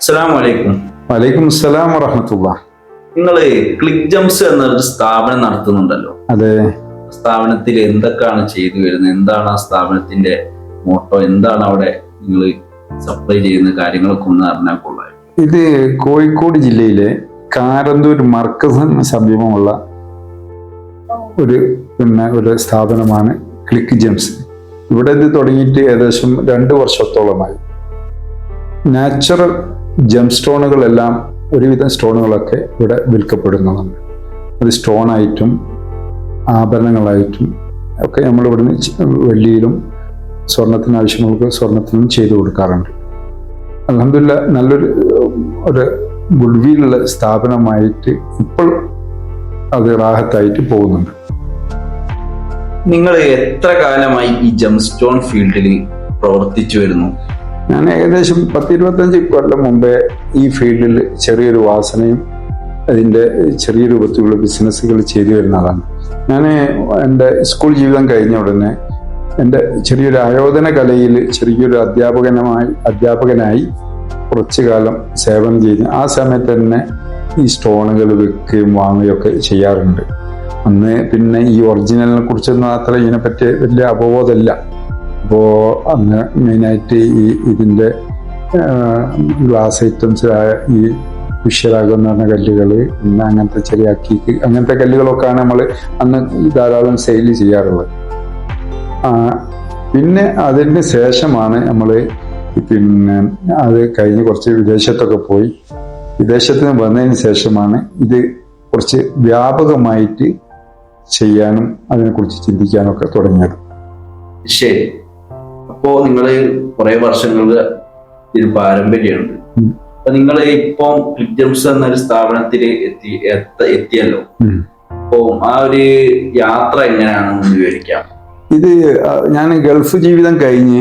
അസ്സലാമു അലൈക്കും. വലൈക്കും അസ്സലാം വറഹ്മത്തുള്ളാ. നിങ്ങള് ക്ലിക്ക് ജംസ് എന്നൊരു സ്ഥാപനം നടത്തുന്നുണ്ടല്ലോ. അതെ. സ്ഥാപനത്തിൽ എന്തൊക്കെയാണ് ചെയ്തു വരുന്നത്? എന്താണ് ആ സ്ഥാപനത്തിന്റെ മോട്ടോ? എന്താണ് അവിടെ നിങ്ങൾ സപ്ലൈ ചെയ്യുന്ന കാര്യങ്ങളൊക്കെ ഒന്ന് അറിഞ്ഞാൽ കൊള്ളാം. ഇത് കോഴിക്കോട് ജില്ലയിലെ കാരന്തൂർ മർക്കസിന് സമീപമുള്ള ഒരു സ്ഥാപനമാണ് ക്ലിക്ക് ജംസ്. ഇവിടെ ഇത് തുടങ്ങിയിട്ട് ഏകദേശം 2 വർഷത്തോളമായി. നാച്ചുറൽ ജം സ്റ്റോണുകളെല്ലാം, ഒരുവിധം സ്റ്റോണുകളൊക്കെ ഇവിടെ വിൽക്കപ്പെടുന്നതാണ്. അത് സ്റ്റോണായിട്ടും ആഭരണങ്ങളായിട്ടും ഒക്കെ നമ്മൾ ഇവിടുന്ന് വെള്ളിയിലും സ്വർണത്തിന് ആവശ്യമുള്ള സ്വർണത്തിനും ചെയ്തു കൊടുക്കാറുണ്ട്. അൽഹംദുലില്ലാഹ് നല്ലൊരു ഗുഡ്വില്ലുള്ള സ്ഥാപനമായിട്ട് ഇപ്പോൾ അത് റാഹത്തായിട്ട് പോകുന്നുണ്ട്. നിങ്ങൾ എത്ര കാലമായി ഈ ജം സ്റ്റോൺ ഫീൽഡിൽ പ്രവർത്തിച്ചു വരുന്നു? ഞാൻ ഏകദേശം 10-25 കൊല്ലം മുമ്പേ ഈ ഫീൽഡിൽ ചെറിയൊരു വാസനയും അതിൻ്റെ ചെറിയ രൂപത്തിലുള്ള ബിസിനസ്സുകൾ ചെയ്തു വരുന്നതാണ്. ഞാൻ എൻ്റെ സ്കൂൾ ജീവിതം കഴിഞ്ഞ ഉടനെ എൻ്റെ ചെറിയൊരു ആയോധന കലയിൽ ചെറിയൊരു അധ്യാപകനായി കുറച്ചു കാലം സേവനം ചെയ്തു. ആ സമയത്ത് തന്നെ ഈ സ്റ്റോണുകൾ വിൽക്കുകയും വാങ്ങുകയും ഒക്കെ ചെയ്യാറുണ്ട്. അന്ന് പിന്നെ ഈ ഒറിജിനലിനെ കുറിച്ചൊന്നും അത്ര ഇതിനെപ്പറ്റി വലിയ അവബോധമില്ല. അപ്പോൾ അന്ന് മെയിനായിട്ട് ഇതിൻ്റെ ഗ്ലാസ് ഐറ്റംസായ ഈ വിഷ്യരാഗം എന്ന് പറഞ്ഞ കല്ലുകൾ, പിന്നെ അങ്ങനത്തെ ചെറിയ അക്കീക്ക്, അങ്ങനത്തെ കല്ലുകളൊക്കെയാണ് നമ്മൾ അന്ന് ധാരാളം സെയിൽ ചെയ്യാറുള്ളത്. പിന്നെ അതിന് ശേഷമാണ് നമ്മൾ പിന്നെ അത് കഴിഞ്ഞ് കുറച്ച് വിദേശത്തൊക്കെ പോയി. വിദേശത്ത് നിന്ന് വന്നതിന് ശേഷമാണ് ഇത് കുറച്ച് വ്യാപകമായിട്ട് ചെയ്യാനും അതിനെക്കുറിച്ച് ചിന്തിക്കാനും ഒക്കെ തുടങ്ങിയത്. ശരി. അപ്പോ നിങ്ങള് കുറെ വർഷങ്ങളുടെ ഇത് പാരമ്പര്യമുണ്ട്. അപ്പൊ നിങ്ങൾ ഇപ്പം ക്ലിക്ക് ജംസ് എന്നൊരു സ്ഥാപനത്തിൽ എത്തിയല്ലോ. അപ്പോ ആ ഒരു യാത്ര എങ്ങനെയാണെന്ന് വിവരിക്കാം. ഇത് ഞാൻ ഗൾഫ് ജീവിതം കഴിഞ്ഞ്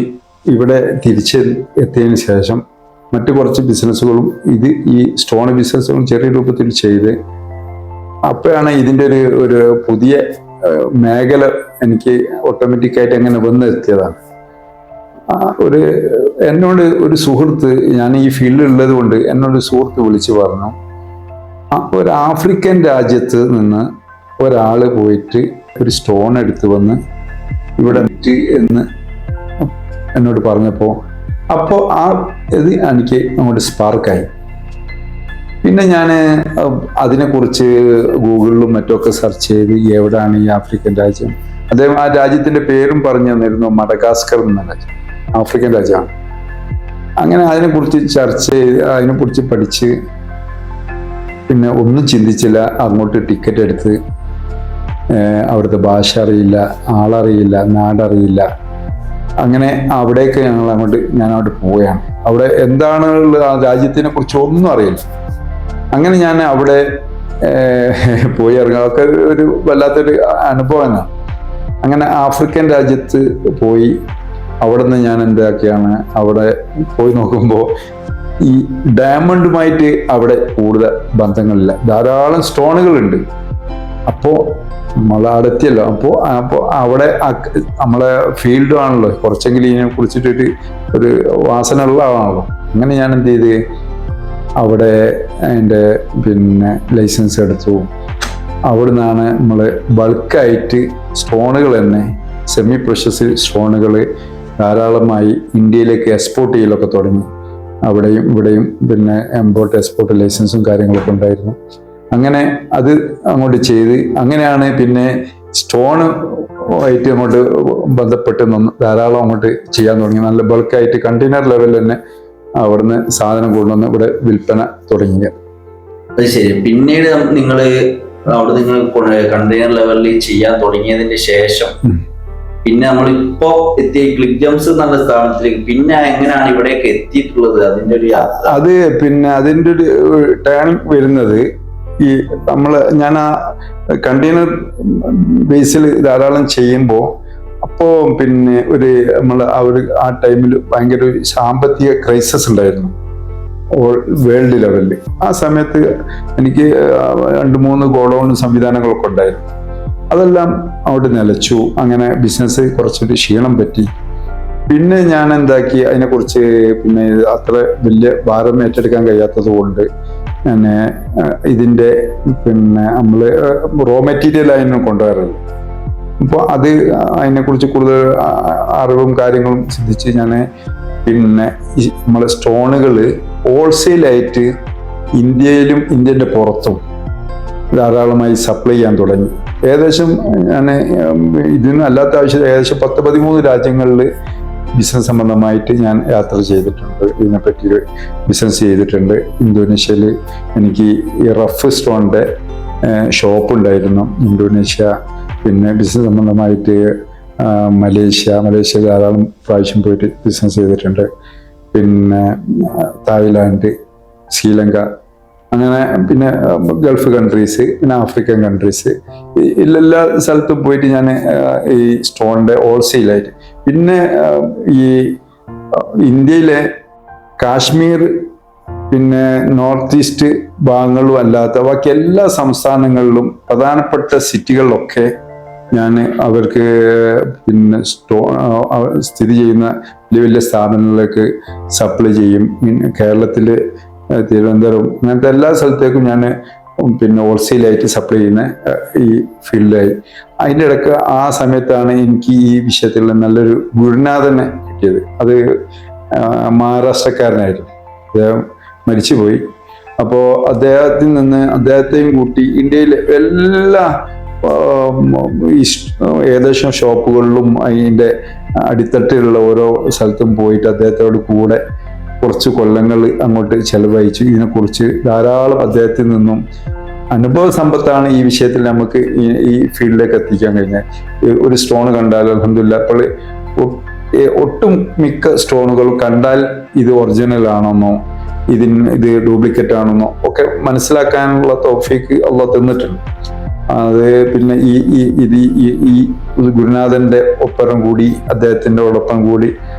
ഇവിടെ എത്തിയതിനു ശേഷം മറ്റു കുറച്ച് ബിസിനസ്സുകളും ഈ സ്റ്റോൺ ബിസിനസ്സുകളും ചെറിയ രൂപത്തിൽ ചെയ്ത് അപ്പോഴാണ് ഇതിൻ്റെ ഒരു പുതിയ മേഖല എനിക്ക് ഓട്ടോമാറ്റിക്കായിട്ട് അങ്ങനെ വന്നെത്തിയതാണ്. എന്നോട് ഒരു സുഹൃത്ത്, ഞാൻ ഈ ഫീൽഡിൽ ഉള്ളത് കൊണ്ട് എന്നോട് സുഹൃത്ത് വിളിച്ചു പറഞ്ഞു, ഒരു ആഫ്രിക്കൻ രാജ്യത്ത് നിന്ന് ഒരാൾ പോയിട്ട് ഒരു സ്റ്റോൺ എടുത്ത് വന്ന് ഇവിടെ എന്ന് എന്നോട് പറഞ്ഞപ്പോൾ ഇത് എനിക്ക് അങ്ങോട്ട് സ്പാർക്കായി. പിന്നെ ഞാൻ അതിനെക്കുറിച്ച് ഗൂഗിളിലും മറ്റൊക്കെ സെർച്ച് ചെയ്ത് എവിടെയാണ് ഈ ആഫ്രിക്കൻ രാജ്യം. അദ്ദേഹം ആ രാജ്യത്തിൻ്റെ പേരും പറഞ്ഞു തന്നിരുന്നു, മഡഗാസ്കർ എന്ന രാജ്യം, ആഫ്രിക്കൻ രാജ്യമാണ്. അങ്ങനെ അതിനെക്കുറിച്ച് ചർച്ച ചെയ്ത് അതിനെക്കുറിച്ച് പഠിച്ച് പിന്നെ ഒന്നും ചിന്തിച്ചില്ല. അങ്ങോട്ട് ടിക്കറ്റ് എടുത്ത്, അവിടുത്തെ ഭാഷ അറിയില്ല, ആളറിയില്ല, നാടറിയില്ല. അങ്ങനെ അവിടേക്ക് ഞാൻ അവിടെ പോവുകയാണ്. അവിടെ എന്താണുള്ളത് ആ രാജ്യത്തിനെ കുറിച്ച് ഒന്നും അറിയില്ല. അങ്ങനെ ഞാൻ അവിടെ പോയി ഇറങ്ങുക, അതൊക്കെ ഒരു വല്ലാത്തൊരു അനുഭവമാണ്. അങ്ങനെ ആഫ്രിക്കൻ രാജ്യത്ത് പോയി അവിടെ നിന്ന് ഞാൻ എന്താക്കിയാണ് അവിടെ പോയി നോക്കുമ്പോൾ ഈ ഡയമണ്ടുമായിട്ട് അവിടെ കൂടുതൽ ബന്ധങ്ങളില്ല, ധാരാളം സ്റ്റോണുകളുണ്ട്. അപ്പോൾ നമ്മൾ അവിടെ എത്തിയല്ലോ. അപ്പോൾ അവിടെ നമ്മളെ ഫീൽഡും ആണല്ലോ, കുറച്ചെങ്കിലും ഇതിനെ കുറിച്ചിട്ടൊരു വാസന ഉള്ള ആളാണല്ലോ. അങ്ങനെ ഞാൻ എന്ത് ചെയ്ത് അവിടെ അതിൻ്റെ പിന്നെ ലൈസൻസ് എടുത്തു. അവിടെ നിന്നാണ് നമ്മൾ ബൾക്കായിട്ട് സ്റ്റോണുകൾ തന്നെ, സെമി പ്രഷ്യസ് സ്റ്റോണുകൾ ധാരാളമായി ഇന്ത്യയിലേക്ക് എക്സ്പോർട്ട് ചെയ്യലൊക്കെ തുടങ്ങി. അവിടെയും ഇവിടെയും പിന്നെ ഇമ്പോർട്ട് എക്സ്പോർട്ട് ലൈസൻസും കാര്യങ്ങളൊക്കെ ഉണ്ടായിരുന്നു. അങ്ങനെ അത് അങ്ങോട്ട് ചെയ്ത് അങ്ങനെയാണ് പിന്നെ സ്റ്റോൺ ആയിട്ട് അങ്ങോട്ട് ബന്ധപ്പെട്ട് ധാരാളം അങ്ങോട്ട് ചെയ്യാൻ തുടങ്ങി. നല്ല ബൾക്കായിട്ട് കണ്ടെയ്നർ ലെവലിൽ തന്നെ അവിടുന്ന് സാധനം കൊണ്ടുവന്ന് ഇവിടെ വിൽപ്പന തുടങ്ങിയത്. അത് ശരി. പിന്നീട് നിങ്ങൾ കണ്ടെയ്നർ ലെവലിൽ ചെയ്യാൻ തുടങ്ങിയതിന് ശേഷം പിന്നെ നമ്മളിപ്പോ എത്തിയ ക്ലിക്ക് ജംസ് എന്നുള്ള സ്ഥാപനത്തിലേക്ക് പിന്നെ എങ്ങനെയാണ് ഇവിടേക്ക് എത്തിയിട്ടുള്ളത്? അതിന്റെ ഒരു അത് പിന്നെ അതിൻ്റെ ഒരു ടേണിംഗ് വരുന്നത് ഞാൻ ആ കണ്ടെയ്നർ ബേസിൽ ധാരാളം ചെയ്യുമ്പോൾ അപ്പോൾ പിന്നെ ആ ടൈമിൽ ഭയങ്കര ഒരു സാമ്പത്തിക ക്രൈസിസ് ഉണ്ടായിരുന്നു വേൾഡ് ലെവലിൽ. ആ സമയത്ത് എനിക്ക് 2-3 ഗോഡൌൺ സംവിധാനങ്ങളൊക്കെ ഉണ്ടായിരുന്നു. അതെല്ലാം അവിടെ നിലച്ചു. അങ്ങനെ ബിസിനസ് കുറച്ചൊരു ക്ഷീണം പറ്റി. പിന്നെ ഞാൻ എന്താക്കി അതിനെക്കുറിച്ച് പിന്നെ അത്ര വലിയ ഭാരം ഏറ്റെടുക്കാൻ കഴിയാത്തത് കൊണ്ട് ഞാൻ ഇതിൻ്റെ പിന്നെ നമ്മൾ റോ മെറ്റീരിയൽ അതിന് കൊണ്ടുവരുന്നത്. അപ്പോൾ അത് അതിനെക്കുറിച്ച് കൂടുതൽ അറിവും കാര്യങ്ങളും ചിന്തിച്ച് ഞാൻ പിന്നെ നമ്മളെ സ്റ്റോണുകൾ ഹോൾസെയിലായിട്ട് ഇന്ത്യയിലും ഇന്ത്യൻ്റെ പുറത്തും ധാരാളമായി സപ്ലൈ ചെയ്യാൻ തുടങ്ങി. ഏകദേശം ഞാൻ ഇതിന് അല്ലാത്ത ആവശ്യം ഏകദേശം 10-13 രാജ്യങ്ങളിൽ ബിസിനസ് സംബന്ധമായിട്ട് ഞാൻ യാത്ര ചെയ്തിട്ടുണ്ട്. ഇതിനെപ്പറ്റി ബിസിനസ് ചെയ്തിട്ടുണ്ട്. ഇന്തോനേഷ്യയിൽ എനിക്ക് ഈ റഫ് സ്റ്റോണിൻ്റെ ഷോപ്പ് ഉണ്ടായിരുന്നു ഇന്തോനേഷ്യ. പിന്നെ ബിസിനസ് സംബന്ധമായിട്ട് മലേഷ്യ ധാരാളം പ്രാവശ്യം പോയിട്ട് ബിസിനസ് ചെയ്തിട്ടുണ്ട്. പിന്നെ തായ്ലാൻഡ്, ശ്രീലങ്ക, അങ്ങനെ പിന്നെ ഗൾഫ് കൺട്രീസ്, പിന്നെ ആഫ്രിക്കൻ കൺട്രീസ്, എല്ലാ സ്ഥലത്തും പോയിട്ട് ഞാൻ ഈ സ്റ്റോണിൻ്റെ ഹോൾസെയിലായിട്ട്. പിന്നെ ഈ ഇന്ത്യയിലെ കാശ്മീർ, പിന്നെ നോർത്ത് ഈസ്റ്റ് ഭാഗങ്ങളും അല്ലാത്ത ബാക്കി എല്ലാ സംസ്ഥാനങ്ങളിലും പ്രധാനപ്പെട്ട സിറ്റികളിലൊക്കെ ഞാൻ അവർക്ക് പിന്നെ സ്ഥിതി ചെയ്യുന്ന വലിയ വലിയ സ്ഥാപനങ്ങളിലേക്ക് സപ്ലൈ ചെയ്യും. കേരളത്തിൽ തിരുവനന്തപുരം അങ്ങനത്തെ എല്ലാ സ്ഥലത്തേക്കും ഞാൻ പിന്നെ ഹോൾസെയിലായിട്ട് സപ്ലൈ ചെയ്യുന്ന ഈ ഫീൽഡിലായി. അതിൻ്റെ ഇടയ്ക്ക് ആ സമയത്താണ് എനിക്ക് ഈ വിഷയത്തിൽ നല്ലൊരു ഗുരുനാഥനെ കിട്ടിയത്. അത് മഹാരാഷ്ട്രക്കാരനായിരുന്നു. അദ്ദേഹം മരിച്ചുപോയി. അപ്പോൾ അദ്ദേഹത്തെയും കൂട്ടി ഇന്ത്യയിലെ എല്ലാ ഏകദേശം ഷോപ്പുകളിലും അതിൻ്റെ അടിത്തട്ടിലുള്ള ഓരോ സ്ഥലത്തും പോയിട്ട് അദ്ദേഹത്തോട് കൂടെ കുറച്ച് കൊല്ലങ്ങൾ അങ്ങോട്ട് ചെലവഴിച്ചു. ഇതിനെക്കുറിച്ച് ധാരാളം അദ്ദേഹത്തിൽ നിന്നും അനുഭവ സമ്പത്താണ് ഈ വിഷയത്തിൽ നമുക്ക് ഈ ഫീൽഡിലേക്ക് എത്തിക്കാൻ കഴിഞ്ഞത്. ഒരു സ്റ്റോൺ കണ്ടാൽ അൽഹംദുലില്ലാ അപ്പോൾ ഒട്ടും മിക്ക സ്റ്റോണുകളും കണ്ടാൽ ഇത് ഒറിജിനൽ ആണെന്നോ ഇത് ഡ്യൂപ്ലിക്കേറ്റ് ആണെന്നോ ഒക്കെ മനസ്സിലാക്കാനുള്ള തൗഫീക്ക് അള്ളാഹ് തന്നിട്ടുണ്ട്. അത് പിന്നെ ഈ ഗുരുനാഥന്റെ ഒപ്പം കൂടി അദ്ദേഹത്തിൻ്റെ ഒപ്പം കൂടി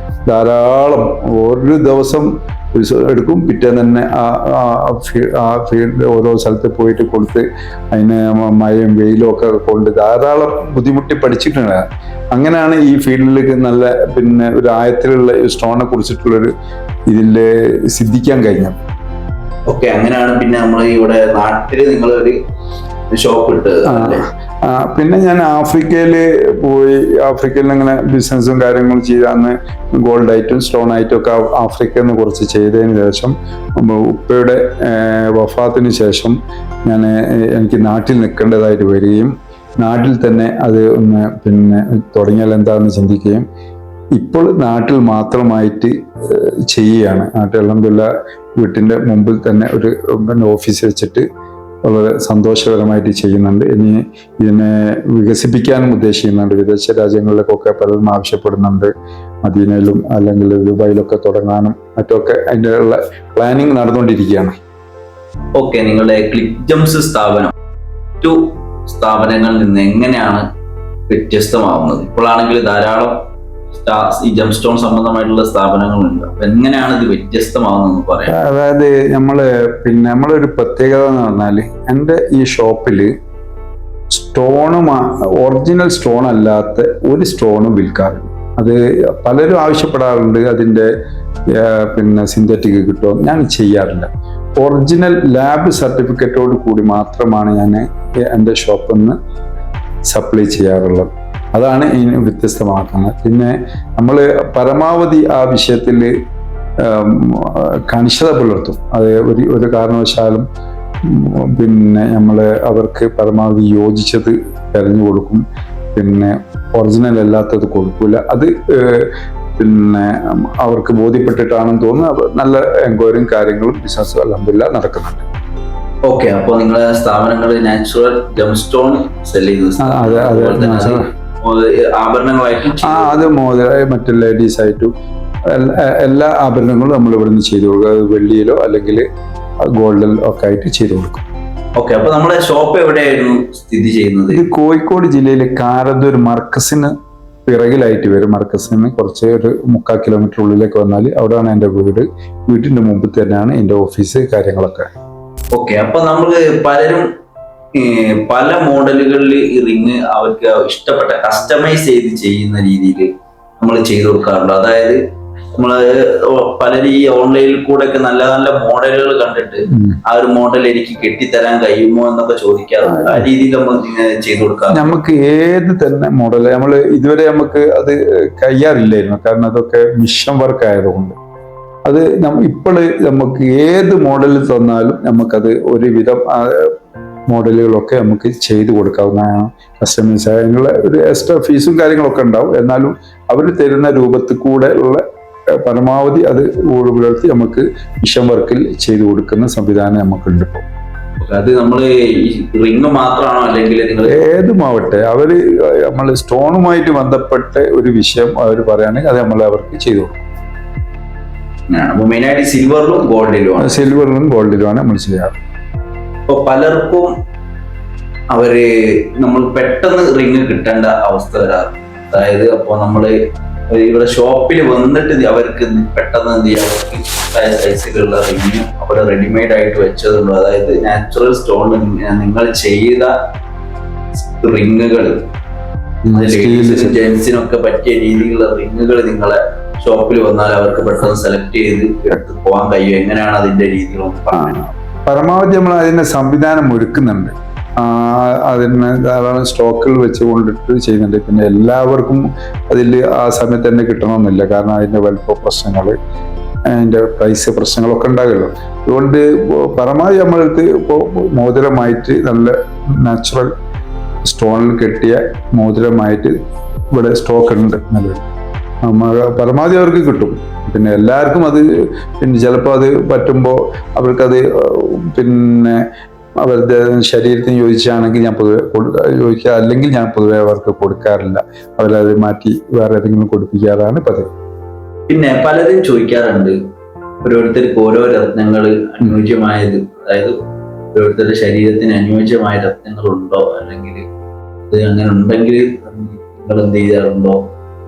ധാരാളം ഒരു ദിവസം എടുക്കും. പിറ്റേന്ന് തന്നെ ആ ഫീൽഡ് ഓരോ സ്ഥലത്ത് പോയിട്ട് കൊടുത്ത് അതിന് മഴയും വെയിലും ഒക്കെ കൊണ്ട് ധാരാളം ബുദ്ധിമുട്ടി പഠിച്ചിട്ടുണ്ട്. അങ്ങനെയാണ് ഈ ഫീൽഡിലേക്ക് നല്ല പിന്നെ ഒരു ആയത്തിലുള്ള സ്റ്റോണിനെ കുറിച്ചിട്ടുള്ളൊരു ഇതിൽ സിദ്ധിക്കാൻ കഴിഞ്ഞത്. ഓക്കെ, അങ്ങനെയാണ് പിന്നെ നമ്മൾ ഇവിടെ നാട്ടിൽ നിങ്ങളൊരു ഷോപ്പ് ഇട്ട്. പിന്നെ ഞാൻ ആഫ്രിക്കയിൽ പോയി. ആഫ്രിക്കയിൽ ഇങ്ങനെ ബിസിനസ്സും കാര്യങ്ങളും ചെയ്താന്ന് ഗോൾഡ് ആയിട്ടും സ്റ്റോൺ ആയിട്ടും ഒക്കെ ആഫ്രിക്കയിൽ നിന്ന് കുറച്ച് ചെയ്തതിന് ശേഷം ഉപ്പയുടെ വഫാത്തിന് ശേഷം എനിക്ക് നാട്ടിൽ നിൽക്കേണ്ടതായിട്ട് വരികയും നാട്ടിൽ തന്നെ അത് ഒന്ന് പിന്നെ തുടങ്ങിയാൽ എന്താണെന്ന് ചിന്തിക്കുകയും ഇപ്പോൾ നാട്ടിൽ മാത്രമായിട്ട് ചെയ്യുകയാണ്. നാട്ടിൽ അൽഹംദുലില്ലാ വീട്ടിൻ്റെ മുമ്പിൽ തന്നെ ഒരു പിന്നെ ഓഫീസ് വെച്ചിട്ട് വളരെ സന്തോഷകരമായിട്ട് ചെയ്യുന്നുണ്ട്. ഇനി ഇതിനെ വികസിപ്പിക്കാനും ഉദ്ദേശിക്കുന്നുണ്ട്. വിദേശ രാജ്യങ്ങളിലേക്കൊക്കെ പലരും ആവശ്യപ്പെടുന്നുണ്ട്. മദീനയിലും അല്ലെങ്കിൽ ദുബായിലൊക്കെ തുടങ്ങാനും മറ്റൊക്കെ അതിൻ്റെ ഉള്ള പ്ലാനിങ് നടന്നുകൊണ്ടിരിക്കുകയാണ്. ഓക്കെ, നിങ്ങളുടെ ക്ലിക്ക് ജംസ് സ്ഥാപനം മറ്റു സ്ഥാപനങ്ങളിൽ നിന്ന് എങ്ങനെയാണ് വ്യത്യസ്തമാവുന്നത്? ഇപ്പോഴാണെങ്കിൽ ധാരാളം ഈ ജം സ്റ്റോൺ സംബന്ധമായിട്ടുള്ള സ്ഥാപനങ്ങളുണ്ട്. അപ്പൊ എങ്ങനെയാണ് ഇത് വ്യത്യസ്തമാവുന്നതെന്ന് പറയാം. അതായത് നമ്മളൊരു പ്രത്യേകത എന്ന് പറഞ്ഞാൽ എൻ്റെ ഈ ഷോപ്പിൽ ഒറിജിനൽ സ്റ്റോൺ അല്ലാത്ത ഒരു സ്റ്റോണും വിൽക്കാറില്ല. അത് പലരും ആവശ്യപ്പെടാറുണ്ട്, അതിൻ്റെ പിന്നെ സിന്തറ്റിക് കിട്ടുമോ. ഞാൻ ചെയ്യാറില്ല. ഒറിജിനൽ ലാബ് സർട്ടിഫിക്കറ്റോട് കൂടി മാത്രമാണ് ഞാൻ എൻ്റെ ഷോപ്പിൽ നിന്ന് സപ്ലൈ ചെയ്യാറുള്ളത്. അതാണ് ഇതിനെ വ്യത്യസ്തമാക്കുന്നത്. പിന്നെ നമ്മൾ പരമാവധി ആ വിഷയത്തിൽ കണിശത പുലർത്തും. അത് ഒരു കാരണവശാലും പിന്നെ നമ്മൾ അവർക്ക് പരമാവധി യോജിച്ചത് തിരഞ്ഞു കൊടുക്കും. പിന്നെ ഒറിജിനൽ അല്ലാത്തത് കൊടുക്കില്ല. അത് പിന്നെ അവർക്ക് ബോധ്യപ്പെട്ടിട്ടാണെന്ന് തോന്നുന്നു. നല്ല എൻക്വയറിയും കാര്യങ്ങളും ബിസിനസ് അൽഹംദുലില്ലാ നടക്കുന്നുണ്ട്. ഓക്കെ, അപ്പോൾ നിങ്ങളെ സ്ഥാപനങ്ങൾ നാച്ചുറൽ ജം സ്റ്റോൺ സെൽ ചെയ്യുന്നത് ആഭരണങ്ങളായിട്ടും അത് മറ്റു ലേഡീസ് ആയിട്ടും എല്ലാ ആഭരണങ്ങളും നമ്മൾ ഇവിടുന്ന് ചെയ്തു കൊടുക്കുക. അത് വെള്ളിയിലോ അല്ലെങ്കിൽ ഗോൾഡിൽ ഒക്കെ ആയിട്ട് ചെയ്തു കൊടുക്കും. ഓക്കെ, അപ്പൊ നമ്മുടെ ഷോപ്പ് എവിടെയായിരുന്നു സ്ഥിതി ചെയ്യുന്നത്? ഇത് കോഴിക്കോട് ജില്ലയിലെ കാരന്തൂർ മർക്കസിന് പിറകിലായിട്ട് വരും. മർക്കസിന് കുറച്ച് ഒരു 3/4 കിലോമീറ്റർ ഉള്ളിലേക്ക് വന്നാൽ അവിടെയാണ് എൻ്റെ വീട്. വീട്ടിൻ്റെ മുമ്പിൽ തന്നെയാണ് എൻ്റെ ഓഫീസ് കാര്യങ്ങളൊക്കെ. ഓക്കെ, അപ്പൊ നമ്മള് പലരും പല മോഡലുകളിൽ ഈ റിങ് അവർക്ക് ഇഷ്ടപ്പെട്ട കസ്റ്റമൈസ് ചെയ്ത് ചെയ്യുന്ന രീതിയിൽ നമ്മൾ ചെയ്തു കൊടുക്കാറുണ്ട്. അതായത് നമ്മള് പലരും ഈ ഓൺലൈനിൽ കൂടെ ഒക്കെ നല്ല നല്ല മോഡലുകൾ കണ്ടിട്ട് ആ ഒരു മോഡൽ എനിക്ക് കെട്ടിത്തരാൻ കഴിയുമോ എന്നൊക്കെ ചോദിക്കാറുണ്ട്. ആ രീതിയിൽ നമ്മൾ ചെയ്തു കൊടുക്കാം. നമുക്ക് ഏത് തന്നെ മോഡൽ നമ്മൾ ഇതുവരെ നമുക്ക് അത് കഴിയാറില്ലായിരുന്നു, കാരണം അതൊക്കെ മിഷൻ വർക്ക് ആയതുകൊണ്ട്. അത് ഇപ്പോൾ നമുക്ക് ഏത് മോഡൽ തന്നാലും നമുക്കത് ഒരുവിധം മോഡലുകളൊക്കെ നമുക്ക് ചെയ്തു കൊടുക്കാവുന്നതാണ്. കസ്റ്റമേഴ്സ് അതിനുള്ള ഒരു എക്സ്ട്രാ ഫീസും കാര്യങ്ങളൊക്കെ ഉണ്ടാവും, എന്നാലും അവർ തരുന്ന രൂപത്തിൽ കൂടെ ഉള്ള പരമാവധി അത് പുലർത്തി നമുക്ക് മിഷൻ വർക്കിൽ ചെയ്തു കൊടുക്കുന്ന സംവിധാനം നമുക്കുണ്ട് ഇപ്പോൾ. അത് നമ്മള് റിങ് മാത്രമാണോ അല്ലെങ്കിൽ നിങ്ങൾ ഏതുമാവട്ടെ, അവര് നമ്മൾ സ്റ്റോണുമായിട്ട് ബന്ധപ്പെട്ട ഒരു വിഷയം അവർ പറയുകയാണെങ്കിൽ അത് നമ്മൾ അവർക്ക് ചെയ്തു കൊടുക്കും. മെയിനായിട്ട് സിൽവറിലും ഗോൾഡിലുമാണ്. സിൽവറിലും ഗോൾഡിലുമാണ് നമ്മൾ ചെയ്യാറ്. ഇപ്പൊ പലർക്കും അവര് നമ്മൾ പെട്ടെന്ന് റിങ് കിട്ടേണ്ട അവസ്ഥ വരാറ്. അതായത് അപ്പൊ നമ്മള് ഇവിടെ ഷോപ്പിൽ വന്നിട്ട് അവർക്ക് പെട്ടെന്ന് എന്ത് ചെയ്യാം, അവർക്ക് സൈസിലുള്ള റിങ് അവിടെ റെഡിമെയ്ഡ് ആയിട്ട് വെച്ചതുണ്ടോ? അതായത് നാച്ചുറൽ സ്റ്റോൺ നിങ്ങൾ ചെയ്ത റിങ്ങുകൾ, ലേഡീസിനും ജെന്റ്സിനൊക്കെ പറ്റിയ രീതിയിലുള്ള റിങ്ങുകൾ നിങ്ങളെ ഷോപ്പിൽ വന്നാൽ അവർക്ക് പെട്ടെന്ന് സെലക്ട് ചെയ്ത് എടുത്ത് പോകാൻ കഴിയും? എങ്ങനെയാണ് അതിന്റെ രീതികളൊന്നും? പരമാവധി നമ്മൾ അതിന്റെ സംവിധാനം ഒരുക്കുന്നുണ്ട്. അതിന് ധാരാളം സ്റ്റോക്കുകൾ വെച്ചുകൊണ്ടിട്ട് ചെയ്യുന്നുണ്ട്. പിന്നെ എല്ലാവർക്കും അതിൽ ആ സമയത്ത് തന്നെ കിട്ടണമെന്നില്ല, കാരണം അതിന്റെ വലുപ്പ പ്രശ്നങ്ങൾ, അതിന്റെ പ്രൈസ് പ്രശ്നങ്ങളൊക്കെ ഉണ്ടാകുമല്ലോ. അതുകൊണ്ട് പരമാവധി നമ്മളടുത്ത് ഇപ്പോൾ മോതിരമായിട്ട് നല്ല നാച്ചുറൽ സ്റ്റോണിൽ കെട്ടിയ മോതിരമായിട്ട് ഇവിടെ സ്റ്റോക്ക് ഉണ്ട് നിലവിൽ. പരമാവധി അവർക്ക് കിട്ടും. പിന്നെ എല്ലാവർക്കും അത് പിന്നെ ചിലപ്പോൾ അത് പറ്റുമ്പോൾ അവർക്കത് പിന്നെ അവരുടെ ശരീരത്തിന് യോജിച്ചാണെങ്കിൽ ഞാൻ പൊതുവെ ചോദിക്കുക, അല്ലെങ്കിൽ ഞാൻ പൊതുവെ അവർക്ക് കൊടുക്കാറില്ല. അവരത് മാറ്റി വേറെ ഏതെങ്കിലും കൊടുപ്പിക്കാറാണ് പതിവ്. പിന്നെ പലരും ചോദിക്കാറുണ്ട്, ഓരോരുത്തർക്ക് ഓരോ രത്നങ്ങൾ അനുയോജ്യമായത്, അതായത് ഓരോരുത്തരുടെ ശരീരത്തിന് അനുയോജ്യമായ രത്നങ്ങൾ ഉണ്ടോ, അല്ലെങ്കിൽ അത് അങ്ങനെ ഉണ്ടെങ്കിൽ നിങ്ങൾ എന്ത് ചെയ്യാറുണ്ടോ,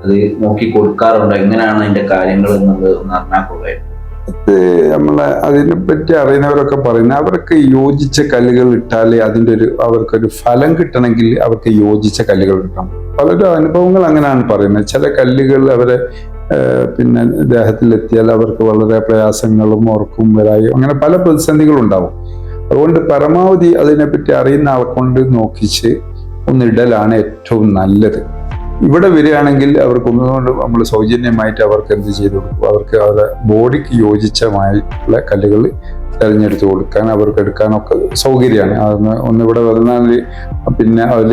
അത് നോക്കി കൊടുക്കാറുണ്ടോ, എങ്ങനെയാണ് അതിന്റെ കാര്യങ്ങൾ എന്നുള്ളത് ഒന്ന് അറിഞ്ഞാൽ കൊള്ളായിരുന്നു. അത് നമ്മളെ അതിനെപ്പറ്റി അറിയുന്നവരൊക്കെ പറയുന്നത്, അവർക്ക് യോജിച്ച കല്ലുകൾ ഇട്ടാൽ അതിൻ്റെ അവർക്കൊരു ഫലം കിട്ടണമെങ്കിൽ അവർക്ക് യോജിച്ച കല്ലുകൾ കിട്ടണം. പലരും അനുഭവങ്ങൾ അങ്ങനെയാണ് പറയുന്നത്. ചില കല്ലുകൾ അവരെ പിന്നെ ദേഹത്തിലെത്തിയാൽ അവർക്ക് വളരെ പ്രയാസങ്ങളും ഉറക്കും വരായും അങ്ങനെ പല പ്രതിസന്ധികളും ഉണ്ടാവും. അതുകൊണ്ട് പരമാവധി അതിനെപ്പറ്റി അറിയുന്ന ആളെ കൊണ്ട് നോക്കിച്ച് ഒന്നിടലാണ് ഏറ്റവും നല്ലത്. ഇവിടെ വരികയാണെങ്കിൽ അവർക്കൊന്നുകൊണ്ട് നമ്മൾ സൗജന്യമായിട്ട് അവർക്ക് എന്ത് ചെയ്തു കൊടുക്കും, അവർക്ക് അവരുടെ ബോഡിക്ക് യോജിച്ചമായിട്ടുള്ള കല്ലുകൾ തിരഞ്ഞെടുത്ത് കൊടുക്കാൻ അവർക്ക് എടുക്കാനൊക്കെ സൗകര്യമാണ്. ഒന്നിവിടെ വന്നാൽ പിന്നെ അതിൽ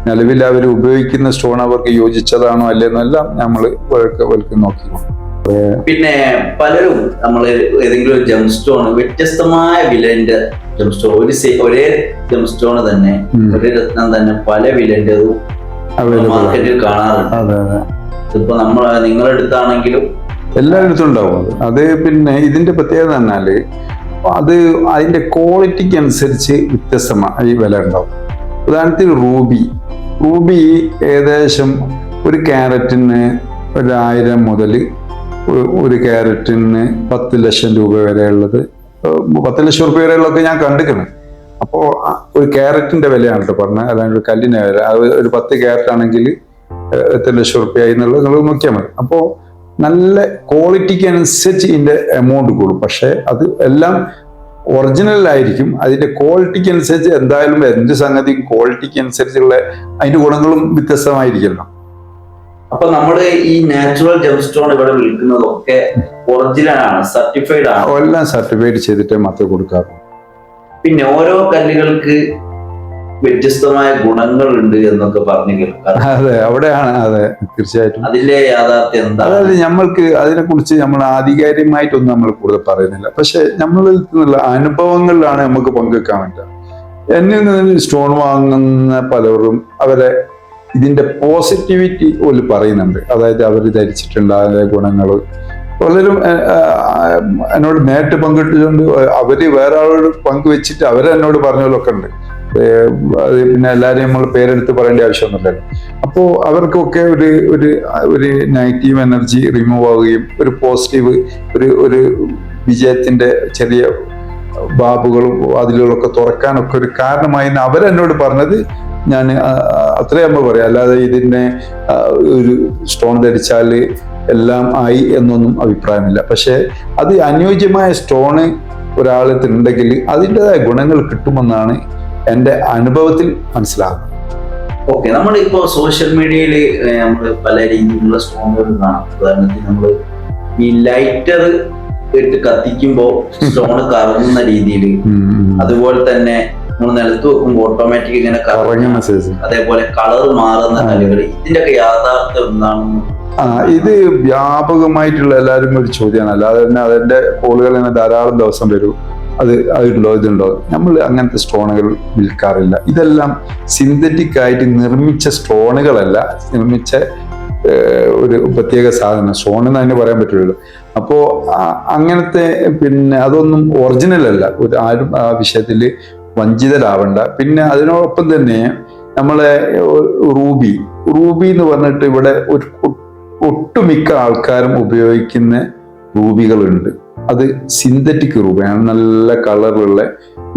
നിലവിൽ അവർ ഉപയോഗിക്കുന്ന സ്റ്റോൺ അവർക്ക് യോജിച്ചതാണോ അല്ലേന്നെല്ലാം നമ്മൾ അവർക്ക് നോക്കിക്കോളും. പിന്നെ പലരും നമ്മൾ ഏതെങ്കിലും ഒരു ജം സ്റ്റോൺ വ്യത്യസ്തമായ വിലന്റെ ജം സ്റ്റോൺ, ഒരേ ജം സ്റ്റോൺ തന്നെ ഒരേ രത്നം തന്നെ പല വിലന്റെ മാർക്കറ്റിൽ കാണാറുണ്ട്. ഇപ്പൊ നിങ്ങളുടെ അടുത്താണെങ്കിലും എല്ലായിടത്തും ഉണ്ടാവും. അത് പിന്നെ ഇതിന്റെ പ്രത്യേകത പറഞ്ഞാല് അത് അതിന്റെ ക്വാളിറ്റിക്ക് അനുസരിച്ച് വ്യത്യസ്തമായി വില ഉണ്ടാവും. ഉദാഹരണത്തിന് റൂബി ഏകദേശം ഒരു ക്യാരറ്റിന് 1000 മുതൽ ഒരു ക്യാരറ്റിന് 10 ലക്ഷം രൂപ വരെയുള്ളത്, 10 ലക്ഷം രൂപ വരെയുള്ളതൊക്കെ ഞാൻ കണ്ടിരിക്കണം. അപ്പോൾ ഒരു ക്യാരറ്റിന്റെ വിലയാണ് കേട്ടോ പറഞ്ഞത്, അല്ലാണ്ട് ഒരു കല്ലിന്റെ വില. അത് ഒരു 10 ക്യാരറ്റ് ആണെങ്കിൽ എത്ര ലക്ഷം റുപ്യ എന്നുള്ളത് നിങ്ങൾ നോക്കിയാൽ മതി. അപ്പോൾ നല്ല ക്വാളിറ്റിക്ക് അനുസരിച്ച് ഇതിന്റെ എമൗണ്ട് കൂടും. പക്ഷെ അത് എല്ലാം ഒറിജിനൽ ആയിരിക്കും. അതിന്റെ ക്വാളിറ്റിക്ക് അനുസരിച്ച് എന്തായാലും എന്ത് സംഗതിയും ക്വാളിറ്റിക്ക് അനുസരിച്ചുള്ള അതിന്റെ ഗുണങ്ങളും വ്യത്യസ്തമായിരിക്കുമല്ലോ. അപ്പൊ നമ്മുടെ ഈ നാച്ചുറൽ ജം സ്റ്റോൺ ഇവിടെ വിൽക്കുന്നതൊക്കെ ഒറിജിനൽ ആണ്, സർട്ടിഫൈഡ് ആണ്? എല്ലാം സർട്ടിഫൈഡ് ചെയ്തിട്ടേ മാത്രമേ കൊടുക്കാറുള്ളൂ. പിന്നെ ഓരോ കല്ലുകൾക്ക് വ്യത്യസ്തമായ ഗുണങ്ങളുണ്ട് എന്നൊക്കെ പറഞ്ഞു കേൾക്കാം. അതെ, അവിടെയാണ്. അതെ, തീർച്ചയായിട്ടും. അതിന്റെ യാഥാർത്ഥ്യം എന്താ? അതായത് നമ്മൾക്ക് അതിനെക്കുറിച്ച് നമ്മൾ ആധികാരികമായിട്ടൊന്നും നമ്മൾ കൂടുതൽ പറയുന്നില്ല. പക്ഷെ നമ്മളിൽ നിന്നുള്ള അനുഭവങ്ങളിലാണ് നമുക്ക് പങ്കുവെക്കാൻ പറ്റുക. എന്നിൽ നിന്ന് സ്റ്റോൺ വാങ്ങുന്ന പലരും അവരെ ഇതിന്റെ പോസിറ്റിവിറ്റി പോലും പറയുന്നുണ്ട്. അതായത് അവർ ധരിച്ചിട്ടുണ്ടായ ഗുണങ്ങൾ പലരും എന്നോട് നേരിട്ട് പങ്കിട്ടുകൊണ്ട് അവര് വേറെ ആളോട് പങ്കുവെച്ചിട്ട് അവരെന്നോട് പറഞ്ഞതിലൊക്കെ ഉണ്ട്. അത് പിന്നെ എല്ലാവരെയും നമ്മൾ പേരെടുത്ത് പറയേണ്ട ആവശ്യമൊന്നുമില്ലല്ലോ. അപ്പോൾ അവർക്കൊക്കെ ഒരു നെഗറ്റീവ് എനർജി റിമൂവ് ആവുകയും ഒരു പോസിറ്റീവ് ഒരു വിജയത്തിന്റെ ചെറിയ ബാബുകളും അതിലുകളൊക്കെ തുറക്കാനൊക്കെ ഒരു കാരണമായി അവരെന്നോട് പറഞ്ഞത് ഞാൻ അത്രേ നമ്മൾ പറയാം. അല്ലാതെ ഇതിനെ ഒരു സ്റ്റോൺ ധരിച്ചാൽ എല്ലാം ആയി എന്നൊന്നും അഭിപ്രായമില്ല. പക്ഷെ അത് അനുയോജ്യമായ സ്റ്റോണ് ഒരാളത്തിനുണ്ടെങ്കിൽ അതിൻ്റെതായ ഗുണങ്ങൾ കിട്ടുമെന്നാണ് എൻ്റെ അനുഭവത്തിൽ മനസ്സിലാകുന്നത്. ഓക്കെ, നമ്മളിപ്പോ സോഷ്യൽ മീഡിയയിൽ നമ്മൾ പല രീതിയിലുള്ള സ്റ്റോണുകൾ കാണാം. ഉദാഹരണത്തിന് നമ്മൾ ഈ ലൈറ്റർ ഇട്ട് കത്തിക്കുമ്പോൾ സ്റ്റോണ് കറങ്ങുന്ന രീതിയിൽ, അതുപോലെ തന്നെ നമ്മൾ നിലത്ത് വെക്കുമ്പോൾ ഓട്ടോമാറ്റിക് ഇങ്ങനെ കറങ്ങുന്ന, അതേപോലെ കളർ മാറുന്ന കല്ലുകൾ, ഇതിന്റെയൊക്കെ യാഥാർത്ഥ്യം എന്താണെന്ന്? ഇത് വ്യാപകമായിട്ടുള്ള എല്ലാവരും ഒരു ചോദ്യമാണ്. അല്ലാതെ തന്നെ അതിന്റെ കോളുകൾ തന്നെ ധാരാളം ദിവസം വരും. അതുണ്ടോ ഇതുണ്ടോ? നമ്മൾ അങ്ങനത്തെ സ്റ്റോണുകൾ വിൽക്കാറില്ല. ഇതെല്ലാം സിന്തറ്റിക് ആയിട്ട് നിർമ്മിച്ച സ്റ്റോണുകളല്ല, നിർമ്മിച്ച ഒരു പ്രത്യേക സാധനം. സ്റ്റോൺ എന്ന് അതിന് പറയാൻ പറ്റുള്ളൂ. അപ്പോ അങ്ങനത്തെ പിന്നെ അതൊന്നും ഒറിജിനൽ അല്ല. ആരും ആ വിഷയത്തിൽ വഞ്ചിതരാവണ്ട. പിന്നെ അതിനോടൊപ്പം തന്നെ നമ്മളെ റൂബി എന്ന് പറഞ്ഞിട്ട് ഇവിടെ ഒരു ഒട്ടുമിക്ക ആൾക്കാരും ഉപയോഗിക്കുന്ന റൂബികളുണ്ട്. അത് സിന്തറ്റിക് റൂബിയാണ്. നല്ല കളറുള്ള,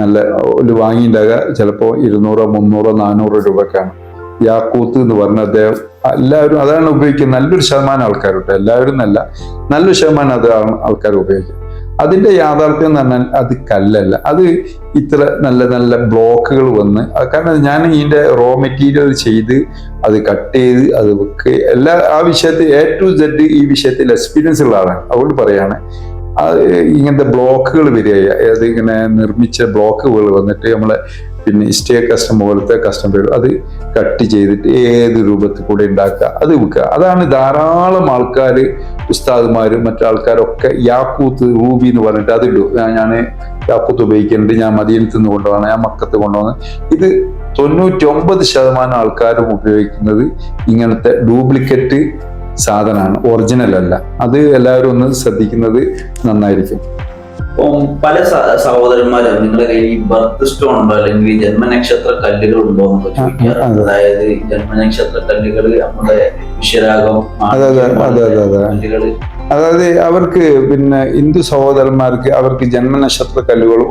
നല്ല ഒരു വാങ്ങിയിട്ടുണ്ടാകുക ചിലപ്പോൾ 200, 300, 400 രൂപക്കാണ്. യാക്കൂത്ത് എന്ന് പറഞ്ഞ അദ്ദേഹം എല്ലാവരും അതാണ് ഉപയോഗിക്കുന്നത്. നല്ലൊരു ശതമാനം ആൾക്കാരുണ്ട്, എല്ലാവരും നല്ല നല്ലൊരു ശതമാനം അതാണ് ആൾക്കാർ ഉപയോഗിക്കുക. അതിന്റെ യാഥാർത്ഥ്യം എന്ന് പറഞ്ഞാൽ അത് കല്ലല്ല, അത് ഇത്ര നല്ല നല്ല ബ്ലോക്കുകൾ വന്ന്, കാരണം ഞാൻ ഇതിന്റെ റോ മെറ്റീരിയൽ ചെയ്ത് അത് കട്ട് ചെയ്ത് അത് വെക്കുക എല്ലാ ആ വിഷയത്തിൽ A to Z ഈ വിഷയത്തിൽ എക്സ്പീരിയൻസ് ഉള്ള ആളാണ്. അതുകൊണ്ട് പറയാണ് അത് ഇങ്ങനത്തെ ബ്ലോക്കുകൾ വരിക, അത് ഇങ്ങനെ നിർമ്മിച്ച ബ്ലോക്കുകൾ വന്നിട്ട് നമ്മളെ പിന്നെ സ്റ്റേ കസ്റ്റം പോലത്തെ കസ്റ്റം പേര് അത് കട്ട് ചെയ്തിട്ട് ഏത് രൂപത്തിൽ കൂടെ ഉണ്ടാക്കുക, അത് വിൽക്കുക. അതാണ് ധാരാളം ആൾക്കാർ, ഉസ്താദുമാരും മറ്റാൾക്കാരൊക്കെ യാക്കൂത്ത് റൂബി എന്ന് പറഞ്ഞിട്ട് അത് ഇടും. ഞാൻ യാക്കൂത്ത് ഉപയോഗിക്കുന്നുണ്ട്, ഞാൻ മദീനത്ത് നിന്ന് കൊണ്ടുപോകണം, ഞാൻ മക്കത്ത് കൊണ്ടുപോകുന്നത്. ഇത് 99% ആൾക്കാരും ഉപയോഗിക്കുന്നത് ഇങ്ങനത്തെ ഡ്യൂപ്ലിക്കേറ്റ് സാധനമാണ്, ഒറിജിനൽ അല്ല. അത് എല്ലാവരും ഒന്ന് ശ്രദ്ധിക്കുന്നത് നന്നായിരിക്കും. പല സഹോദരന്മാരും നിങ്ങളുടെ കയ്യിൽ ഈ ബർത്ത് സ്റ്റോൺ ഉണ്ടോ അല്ലെങ്കിൽ ജന്മനക്ഷത്ര കല്ലുകൾ ഉണ്ടോ എന്നൊക്കെ ചോദിക്കാറ്. അതായത് ജന്മനക്ഷത്ര കല്ലുകൾ നമ്മുടെ വിശ്വരാഗം കല്ലുകൾ, അതായത് അവർക്ക് പിന്നെ ഹിന്ദു സഹോദരന്മാർക്ക് അവർക്ക് ജന്മനക്ഷത്ര കല്ലുകളും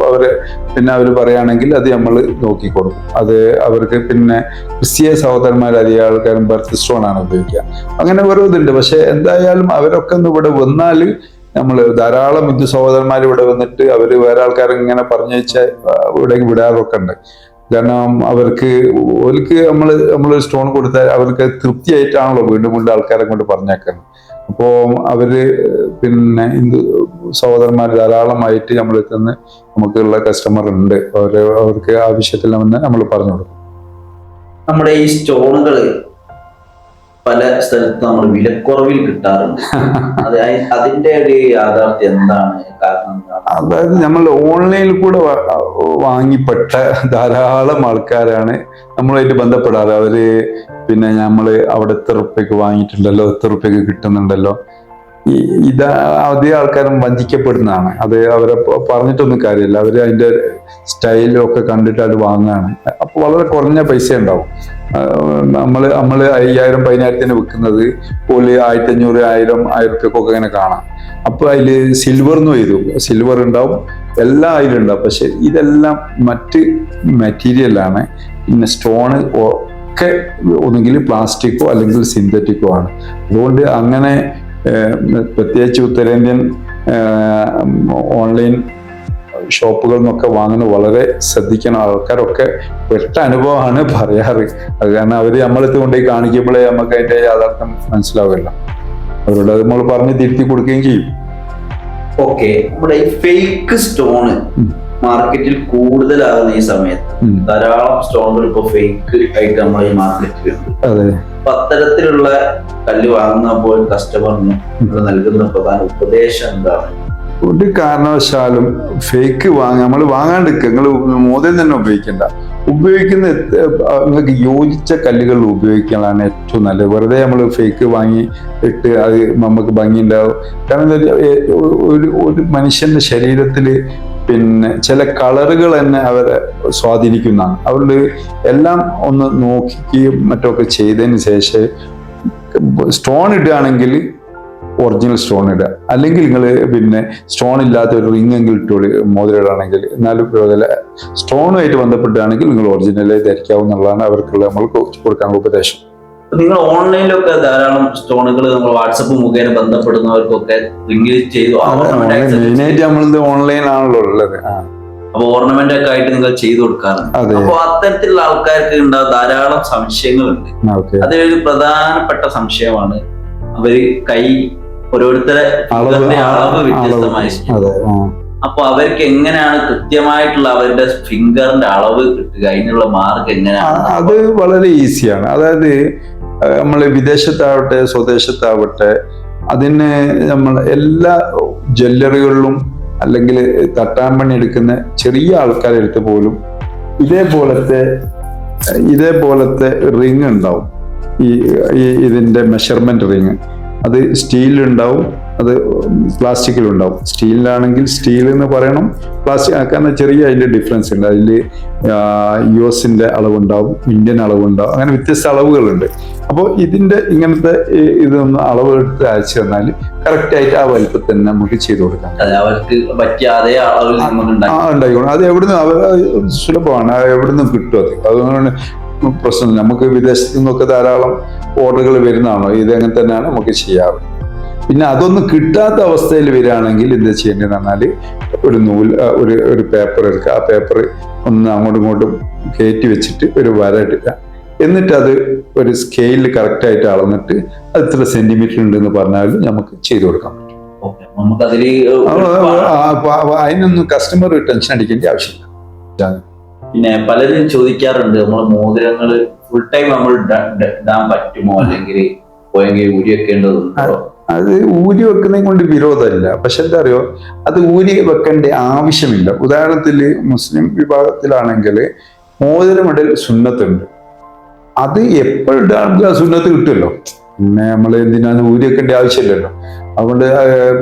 അവർ പറയുകയാണെങ്കിൽ അത് നമ്മൾ നോക്കിക്കൊടുക്കും. അത് അവർക്ക് പിന്നെ ക്രിസ്തീയ സഹോദരന്മാർ അധികം ആൾക്കാരും ബർത്ത് സ്റ്റോൺ ആണ് ഉപയോഗിക്കുക. അങ്ങനെ ഓരോ ഇതുണ്ട്. പക്ഷെ എന്തായാലും അവരൊക്കെ ഒന്ന് ഇവിടെ വന്നാൽ, നമ്മൾ ധാരാളം ഹിന്ദു സഹോദരന്മാർ ഇവിടെ വന്നിട്ട് അവർ വേറെ ആൾക്കാർ ഇങ്ങനെ പറഞ്ഞു വെച്ചാൽ ഇവിടേക്ക് വിടാറൊക്കെ ഉണ്ട്. കാരണം അവർക്ക് നമ്മളൊരു സ്റ്റോൺ കൊടുത്താൽ അവർക്ക് തൃപ്തിയായിട്ടാണല്ലോ വീണ്ടും വീണ്ടും ആൾക്കാരെ കൊണ്ട് പറഞ്ഞേക്കുന്നത്. അപ്പോൾ അവര് പിന്നെ ഹിന്ദു സഹോദരന്മാർ ധാരാളമായിട്ട് നമ്മളിൽ നിന്ന് നമുക്കുള്ള കസ്റ്റമർ ഉണ്ട്. അവർക്ക് ആവശ്യത്തിൽ നമ്മൾ പറഞ്ഞു കൊടുക്കും. നമ്മുടെ ഈ സ്റ്റോണുകള് പല സ്ഥലത്ത് നമ്മൾ വിലക്കുറവിൽ കിട്ടാറുണ്ട്. അതിന്റെ ഒരു യാഥാർത്ഥ്യം എന്താണ്, കാരണം എന്താണ്? അതായത് നമ്മൾ ഓൺലൈനിൽ കൂടെ വാങ്ങിപ്പെട്ട ധാരാളം ആൾക്കാരാണ് നമ്മളുമായിട്ട് ബന്ധപ്പെടാറ്. അവര് പിന്നെ നമ്മള് അവിടെ എത്ര റുപ്യക്ക് വാങ്ങിയിട്ടുണ്ടല്ലോ, എത്ര റുപ്യക്ക് കിട്ടുന്നുണ്ടല്ലോ, അധികം ആൾക്കാരും വഞ്ചിക്കപ്പെടുന്നതാണ്. അത് അവരെ പറഞ്ഞിട്ടൊന്നും കാര്യമില്ല. അവർ അതിന്റെ സ്റ്റൈലും ഒക്കെ കണ്ടിട്ട് അത് വാങ്ങുകയാണ്. അപ്പൊ വളരെ കുറഞ്ഞ പൈസ ഉണ്ടാവും. നമ്മള് 5000, 10000 വിൽക്കുന്നത് പോലെ 1500, 1000 റുപ്യക്കൊക്കെ ഇങ്ങനെ കാണാം. അപ്പൊ അതില് സിൽവർ ഉണ്ടാവും, എല്ലാം അതിലുണ്ടാവും. പക്ഷെ ഇതെല്ലാം മറ്റ് മെറ്റീരിയലാണ്. പിന്നെ സ്റ്റോണ് ഒക്കെ ഒന്നുകിൽ പ്ലാസ്റ്റിക്കോ അല്ലെങ്കിൽ സിന്തറ്റിക്കോ ആണ്. അതുകൊണ്ട് അങ്ങനെ പ്രത്യേകിച്ച് ഉത്തരേന്ത്യൻ ഓൺലൈൻ ഷോപ്പുകളിൽ നിന്നൊക്കെ വാങ്ങുന്നത് വളരെ ശ്രദ്ധിക്കണം. ആൾക്കാരൊക്കെ പെട്ട അനുഭവമാണ് പറയാറ്. അത് കാരണം അവര് നമ്മളെടുത്ത് കൊണ്ടുപോയി കാണിക്കുമ്പോഴേ നമുക്ക് അതിന്റെ യാഥാർത്ഥ്യം മനസ്സിലാവില്ല. അവരോട് അത് നമ്മൾ പറഞ്ഞ് തിരുത്തി കൊടുക്കുകയും ചെയ്യും. ഓക്കെ, നമ്മുടെ ഈ ഫേക്ക് സ്റ്റോണ് മാർക്കറ്റിൽ കൂടുതലാകുന്ന ഈ സമയത്ത് ധാരാളം സ്റ്റോണുകൾ ഇപ്പൊ ഫേക്ക് ആയിട്ട് നമ്മുടെ ഈ മാർക്കറ്റിലുണ്ട്. അതെ, അപ്പൊ അത്തരത്തിലുള്ള കല്ല് വാങ്ങുന്നപ്പോൾ കസ്റ്റമറിന് നൽകുന്ന പ്രധാന ഉപദേശം എന്താണ്? ഒരു കാരണവശാലും ഫേക്ക് നമ്മൾ വാങ്ങാണ്ടിരിക്കുക. നിങ്ങൾ മോദം തന്നെ ഉപയോഗിക്കുന്ന നിങ്ങൾക്ക് യോജിച്ച കല്ലുകൾ ഉപയോഗിക്കാനാണ് ഏറ്റവും നല്ലത്. വെറുതെ നമ്മൾ ഫേക്ക് വാങ്ങി ഇട്ട് അത് നമുക്ക് ഭംഗിയുണ്ടാവും. കാരണം ഒരു മനുഷ്യന്റെ ശരീരത്തിൽ പിന്നെ ചില കളറുകൾ തന്നെ അവരെ സ്വാധീനിക്കുന്നതാണ്. അതുകൊണ്ട് എല്ലാം ഒന്ന് നോക്കുകയും മറ്റൊക്കെ ചെയ്തതിന് ശേഷം സ്റ്റോൺ ഇടുകയാണെങ്കിൽ ഒറിജിനൽ സ്റ്റോൺ ഇടുക. അല്ലെങ്കിൽ നിങ്ങൾ പിന്നെ സ്റ്റോൺ ഇല്ലാത്ത ഒരു റിംഗ് എങ്കിലും ഇട്ടോളി മോതിരം ഇടുകയാണെങ്കിൽ. എന്നാലും സ്റ്റോണുമായിട്ട് ബന്ധപ്പെട്ടാണെങ്കിൽ നിങ്ങൾ ഒറിജിനലെ ധരിക്കാവുന്നതാണ് അവർക്കുള്ള നമ്മൾ കൊടുക്കാനുള്ള ഉപദേശം. നിങ്ങൾ ഓൺലൈനിലൊക്കെ ധാരാളം സ്റ്റോണുകൾ നമ്മൾ വാട്സപ്പ് മുഖേന ബന്ധപ്പെടുന്നവർക്കൊക്കെ റിംഗ് ചെയ്തു. മെയിനായിട്ട് നമ്മളിത് ഓൺലൈൻ ആണല്ലോ ഉള്ളത്. അപ്പൊ ഓർണമെന്റ് ഒക്കെ ആയിട്ട് നിങ്ങൾ ചെയ്തു കൊടുക്കാറുണ്ട്. അപ്പൊ അത്തരത്തിലുള്ള ആൾക്കാർക്ക് ഉണ്ടാകുന്ന ധാരാളം സംശയങ്ങളുണ്ട്. അതിലൊരു പ്രധാനപ്പെട്ട സംശയമാണ് അവര് കൈ ഓരോരുത്തരെ അളവ് വ്യത്യസ്തമായി. അപ്പൊ അവർക്ക് എങ്ങനെയാണ് കൃത്യമായിട്ടുള്ള അവരുടെ ഫിംഗറിന്റെ അളവ് കിട്ടുക? അതിനുള്ള മാർഗം എങ്ങനെയാണ്? അത് വളരെ ഈസിയാണ്. അതായത് നമ്മൾ വിദേശത്താവട്ടെ സ്വദേശത്താവട്ടെ അതിന് നമ്മൾ എല്ലാ ജ്വല്ലറികളിലും അല്ലെങ്കിൽ തട്ടാൻ പണി എടുക്കുന്ന ചെറിയ ആൾക്കാരെടുത്ത് പോലും ഇതേപോലത്തെ റിങ് ഉണ്ടാവും. ഇതിന്റെ മെഷർമെന്റ് റിങ് അത് സ്റ്റീലിലുണ്ടാവും, അത് പ്ലാസ്റ്റിക്കിലുണ്ടാവും. സ്റ്റീലിലാണെങ്കിൽ സ്റ്റീൽ എന്ന് പറയണം, പ്ലാസ്റ്റിക് കാരണം ചെറിയ അതിൻ്റെ ഡിഫറൻസ് ഉണ്ട്. അതിൽ US അളവുണ്ടാവും, ഇന്ത്യൻ അളവുണ്ടാവും, അങ്ങനെ വ്യത്യസ്ത അളവുകളുണ്ട്. അപ്പോൾ ഇങ്ങനത്തെ ഇതൊന്ന് അളവ് എടുത്ത് അയച്ചു തന്നാൽ കറക്റ്റായിട്ട് ആ വലിപ്പത്തിൽ തന്നെ നമുക്ക് ചെയ്തു കൊടുക്കാം. അവർക്ക് പറ്റിയ അതേ അളവിൽ ഉണ്ടായിക്കോളും. അത് എവിടുന്ന് സുലഭമാണ്, എവിടുന്ന് കിട്ടും. അതുകൊണ്ട് പ്രശ്നം നമുക്ക് വിദേശത്തു നിന്നൊക്കെ ധാരാളം ഓർഡറുകൾ വരുന്നതാണോ, ഇത് അങ്ങനെ തന്നെയാണ് നമുക്ക് ചെയ്യാറ്. പിന്നെ അതൊന്നും കിട്ടാത്ത അവസ്ഥയിൽ വരികയാണെങ്കിൽ എന്താ ചെയ്യേണ്ടതെന്ന് പറഞ്ഞാൽ ഒരു പേപ്പർ എടുക്കുക. ആ പേപ്പർ ഒന്ന് അങ്ങോട്ടും ഇങ്ങോട്ടും കയറ്റി വെച്ചിട്ട് ഒരു വര എടുക്കുക. എന്നിട്ട് അത് ഒരു സ്കെയിലിൽ കറക്റ്റായിട്ട് അളന്നിട്ട് അത് ഇത്ര സെന്റിമീറ്റർ ഉണ്ടെന്ന് പറഞ്ഞാൽ നമുക്ക് ചെയ്തു കൊടുക്കാൻ പറ്റും. അതിനൊന്നും കസ്റ്റമർ ടെൻഷൻ അടിക്കേണ്ട ആവശ്യമില്ല. പിന്നെ പലരും ചോദിക്കാറുണ്ട്, നമ്മൾ മോതിരങ്ങൾ ഫുൾ ടൈം നമ്മൾ ഇടാൻ പറ്റുമോ, അല്ലെങ്കിൽ ഊരി വെക്കേണ്ടതുണ്ടോ? അത് ഊരി വെക്കുന്നതിനെ കൊണ്ട് വിരോധമില്ല. പക്ഷെ എന്താ അറിയോ, അത് ഊരി വെക്കേണ്ട ആവശ്യമില്ല. ഉദാഹരണത്തിന് മുസ്ലിം വിഭാഗത്തിലാണെങ്കിൽ മോതിരമിടൽ സുന്നത്തുണ്ട്. അത് എപ്പോഴും സുന്നത്ത് കിട്ടുമല്ലോ. പിന്നെ നമ്മൾ എന്തിനാണ് ഊരി വെക്കേണ്ട ആവശ്യമില്ലല്ലോ. അതുകൊണ്ട്